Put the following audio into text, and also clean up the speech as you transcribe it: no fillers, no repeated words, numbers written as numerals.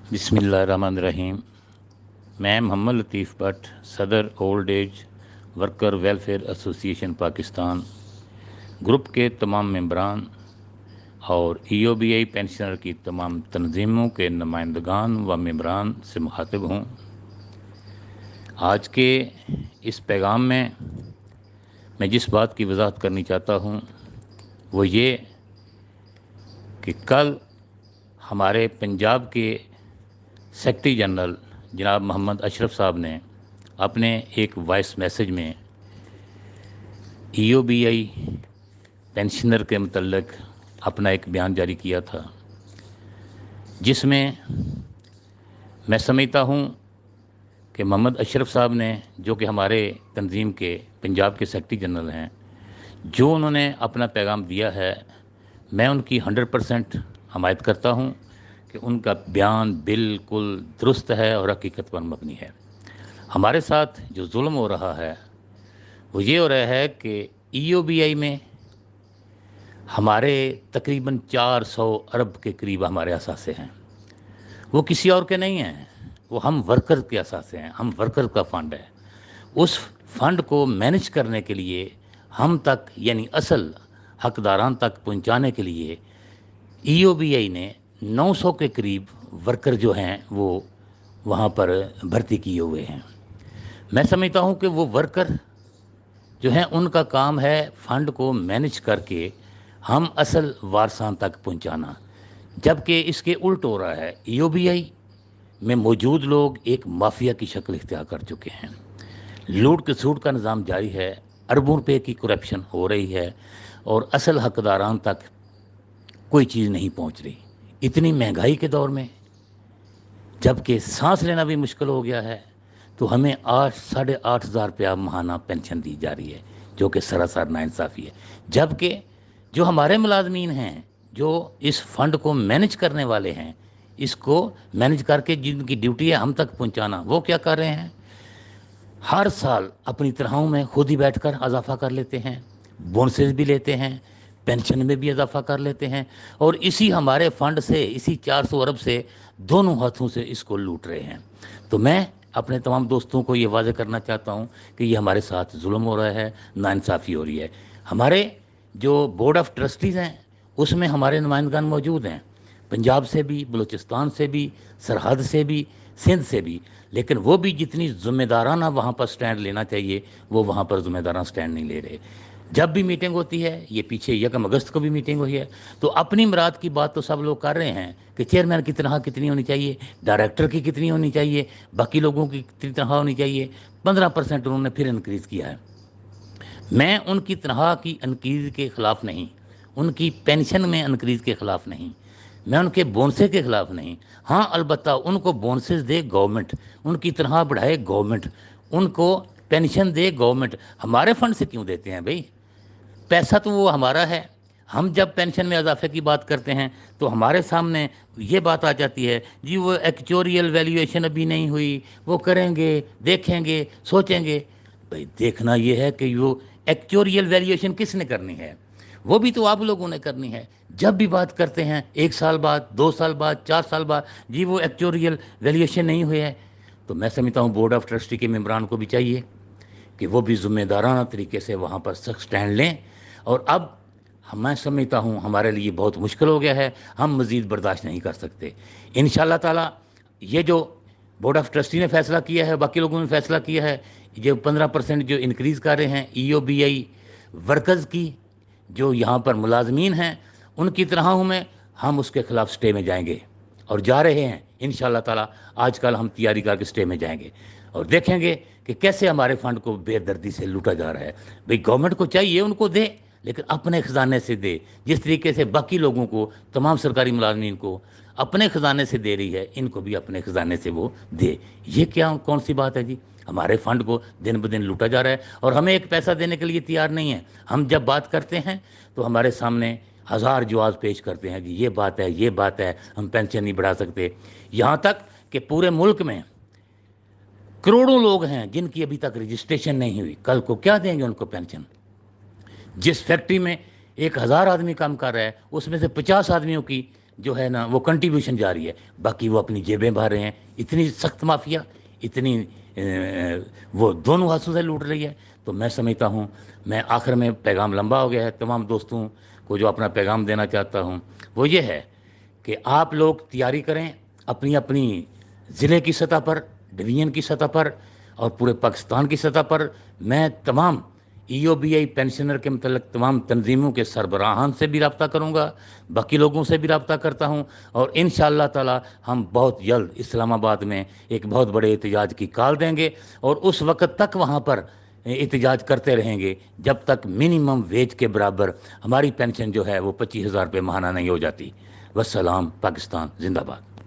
बिस्मिल्लाहिर्रहमानिर्रहीम। मैं मोहम्मद लतीफ़ भट्ट, सदर old age worker welfare association Pakistan group के तमाम मेंबरान और ईओबीआई पेंशनर की तमाम तंजीमों के नुमाइंदगान व मेंबरान से मुखातिब हूँ। आज के इस पैगाम में मैं जिस बात की वजाहत करनी चाहता हूँ वो ये कि कल हमारे पंजाब के सेक्रेटरी जनरल जनाब मोहम्मद अशरफ साहब ने अपने एक वॉइस मैसेज में ईओबीआई पेंशनर के मतलब अपना एक बयान जारी किया था, जिसमें मैं समझता हूँ कि मोहम्मद अशरफ साहब ने, जो कि हमारे तंजीम के पंजाब के सेक्रेटरी जनरल हैं, जो उन्होंने अपना पैगाम दिया है, मैं उनकी 100% हमायत करता हूँ कि उनका बयान बिल्कुल दुरुस्त है और हकीकत पर मबनी है। हमारे साथ जो जुल्म हो रहा है वो ये हो रहा है कि ईओबीआई में हमारे तकरीबन 400 अरब के करीब हमारे असासे हैं। वो किसी और के नहीं हैं, वो हम वर्कर के असासे हैं, हम वर्कर का फ़ंड है। उस फ़ंड को मैनेज करने के लिए हम तक यानी असल हकदारान तक पहुंचाने के लिए ईओबीआई ने 900 के करीब वर्कर जो हैं वो वहाँ पर भर्ती किए हुए हैं। मैं समझता हूँ कि वो वर्कर जो हैं उनका काम है फ़ंड को मैनेज करके हम असल वारसान तक पहुँचाना, जबकि इसके उल्ट हो रहा है। ईओबीआई में मौजूद लोग एक माफिया की शक्ल इख्तियार कर चुके हैं। लूट खसूट का निज़ाम जारी है, अरबों रुपये की करप्शन हो रही है और असल हकदारान तक कोई चीज़ नहीं पहुंच रही। इतनी महंगाई के दौर में, जबकि सांस लेना भी मुश्किल हो गया है, तो हमें 8-8.5 हज़ार रुपया महाना पेंशन दी जा रही है, जो कि सरासर नाइंसाफ़ी है। जबकि जो हमारे मुलाजमीन हैं, जो इस फंड को मैनेज करने वाले हैं, इसको मैनेज करके जिनकी ड्यूटी है हम तक पहुंचाना, वो क्या कर रहे हैं? हर साल अपनी तनख्वाहों में खुद ही बैठकर इजाफा कर लेते हैं, बोनसेस भी लेते हैं, पेंशन में भी इजाफा कर लेते हैं और इसी हमारे फंड से, इसी 400 अरब से दोनों हाथों से इसको लूट रहे हैं। तो मैं अपने तमाम दोस्तों को ये वाज़ेह करना चाहता हूँ कि ये हमारे साथ जुल्म हो रहा है, नाइंसाफ़ी हो रही है। हमारे जो बोर्ड ऑफ़ ट्रस्टीज़ हैं उसमें हमारे नुमाइंदगान मौजूद हैं, पंजाब से भी, बलूचिस्तान से भी, सरहद से भी, सिंध से भी, लेकिन वो भी जितनी ज़िम्मेदाराना वहाँ पर स्टैंड लेना चाहिए वो वहाँ पर ज़िम्मेदाराना स्टैंड नहीं ले रहे। जब भी मीटिंग होती है, ये पीछे 1 अगस्त को भी मीटिंग हुई है, तो अपनी मुराद की बात तो सब लोग कर रहे हैं कि चेयरमैन की तनख्वाह कितनी होनी चाहिए, डायरेक्टर की कितनी होनी चाहिए, बाकी लोगों की कितनी तनख्वाह होनी चाहिए। 15% उन्होंने फिर इनक्रीज़ किया है। मैं उनकी तनख्वाह की इनक्रीज़ के ख़िलाफ़ नहीं, उनकी पेंशन में इनक्रीज़ के ख़िलाफ़ नहीं, मैं उनके बोनसेस के ख़िलाफ़ नहीं। हाँ, अलबत्ता उनको बोनसेस दे गवर्नमेंट, उनकी तनख्वाह बढ़ाए गवर्नमेंट, उनको पेंशन दे गवर्नमेंट। हमारे फंड से क्यों देते हैं भाई? पैसा तो वो हमारा है। हम जब पेंशन में इजाफे की बात करते हैं तो हमारे सामने ये बात आ जाती है, जी वो एक्चुरियल वैल्यूएशन अभी नहीं हुई, वो करेंगे, देखेंगे, सोचेंगे। भाई देखना ये है कि वो एक्चुरियल वैल्यूएशन किसने करनी है? वो भी तो आप लोगों ने करनी है। जब भी बात करते हैं 1 साल बाद, 2 साल बाद, 4 साल बाद, जी वो एक्चुरियल वैल्यूएशन नहीं हुई है, तो मैं समझता हूँ बोर्ड ऑफ ट्रस्टी के मेम्बरान को भी चाहिए कि वो भी ज़िम्मेदाराना तरीके से वहाँ पर सख्त स्टैंड लें। और अब मैं समझता हूँ हमारे लिए बहुत मुश्किल हो गया है, हम मज़ीद बर्दाश्त नहीं कर सकते। इंशाअल्लाह ताला ये जो बोर्ड ऑफ ट्रस्टी ने फ़ैसला किया है, बाकी लोगों ने फ़ैसला किया है, जो 15% जो इंक्रीज़ कर रहे हैं ईओबीआई वर्कर्स की, जो यहाँ पर मुलाजमीन हैं उनकी तनख्वाहों में, हम उसके ख़िलाफ़ स्टे में जाएंगे और जा रहे हैं इंशाअल्लाह ताला। आजकल हम तैयारी करके स्टे में जाएंगे और देखेंगे कि कैसे हमारे फ़ंड को बेदर्दी से लूटा जा रहा है। भाई गवर्नमेंट को चाहिए उनको दे, लेकिन अपने ख़जाने से दे। जिस तरीके से बाकी लोगों को, तमाम सरकारी मुलाजमीन को अपने ख़जाने से दे रही है, इनको भी अपने ख़जाने से वो दे। ये क्या कौन सी बात है जी? हमारे फ़ंड को दिन ब दिन लूटा जा रहा है और हमें एक पैसा देने के लिए तैयार नहीं है। हम जब बात करते हैं तो हमारे सामने हज़ार जवाब पेश करते हैं कि ये बात है, ये बात है, हम पेंशन नहीं बढ़ा सकते। यहाँ तक कि पूरे मुल्क में करोड़ों लोग हैं जिनकी अभी तक रजिस्ट्रेशन नहीं हुई, कल को क्या देंगे उनको पेंशन? जिस फैक्ट्री में 1,000 आदमी काम कर रहा है उसमें से 50 आदमियों की جو ہے نا وہ کنٹریبیوشن جاری ہے، باقی وہ اپنی جیبیں بھر رہے ہیں۔ اتنی سخت مافیا، اتنی وہ دونوں ہاتھوں سے لوٹ رہی ہے۔ تو میں سمجھتا ہوں، میں آخر میں پیغام لمبا ہو گیا ہے، تمام دوستوں کو جو اپنا پیغام دینا چاہتا ہوں وہ یہ ہے کہ آپ لوگ تیاری کریں اپنی اپنی ضلع کی سطح پر، ڈویژن کی سطح پر اور پورے پاکستان کی سطح پر۔ میں تمام ای او بی آئی پینشنر کے متعلق تمام تنظیموں کے سربراہان سے بھی رابطہ کروں گا، باقی لوگوں سے بھی رابطہ کرتا ہوں، اور انشاءاللہ تعالی ہم بہت جلد اسلام آباد میں ایک بہت بڑے احتجاج کی کال دیں گے، اور اس وقت تک وہاں پر احتجاج کرتے رہیں گے جب تک منیمم ویج کے برابر ہماری پینشن جو ہے وہ 25,000 روپے ماہانہ نہیں ہو جاتی۔ والسلام، پاکستان زندہ باد۔